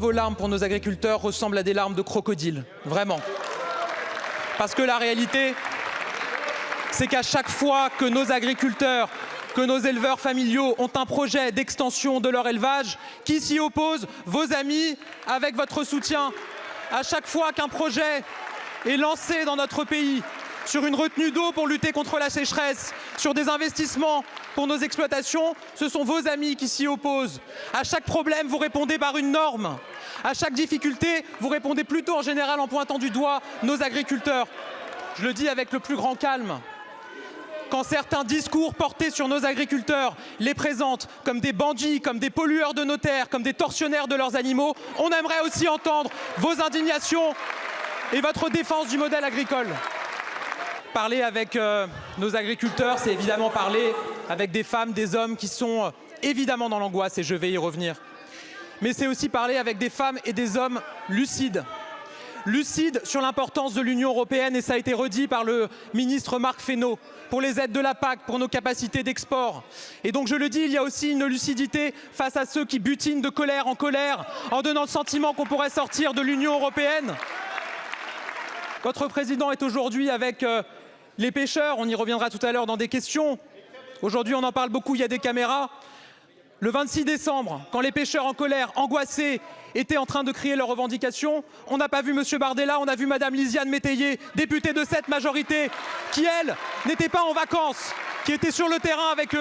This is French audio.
Vos larmes pour nos agriculteurs ressemblent à des larmes de crocodile, vraiment. Parce que la réalité, c'est qu'à chaque fois que nos agriculteurs, que nos éleveurs familiaux ont un projet d'extension de leur élevage, qui s'y oppose? Vos amis, avec votre soutien. À chaque fois qu'un projet est lancé dans notre pays, sur une retenue d'eau pour lutter contre la sécheresse, sur des investissements pour nos exploitations, ce sont vos amis qui s'y opposent. À chaque problème, vous répondez par une norme. À chaque difficulté, vous répondez plutôt en général en pointant du doigt nos agriculteurs. Je le dis avec le plus grand calme. Quand certains discours portés sur nos agriculteurs les présentent comme des bandits, comme des pollueurs de nos terres, comme des tortionnaires de leurs animaux, on aimerait aussi entendre vos indignations et votre défense du modèle agricole. Parler avec nos agriculteurs, c'est évidemment parler avec des femmes, des hommes qui sont évidemment dans l'angoisse, et je vais y revenir. Mais c'est aussi parler avec des femmes et des hommes lucides. Lucides sur l'importance de l'Union européenne, et ça a été redit par le ministre Marc Fesneau, pour les aides de la PAC, pour nos capacités d'export. Et donc je le dis, il y a aussi une lucidité face à ceux qui butinent de colère, en donnant le sentiment qu'on pourrait sortir de l'Union européenne. Votre président est aujourd'hui avec les pêcheurs, on y reviendra tout à l'heure dans des questions. Aujourd'hui, on en parle beaucoup, il y a des caméras. Le 26 décembre, quand les pêcheurs en colère, angoissés, étaient en train de crier leurs revendications, on n'a pas vu M. Bardella, on a vu Mme Lisiane Métayer, députée de cette majorité, qui, elle, n'était pas en vacances, qui était sur le terrain avec eux.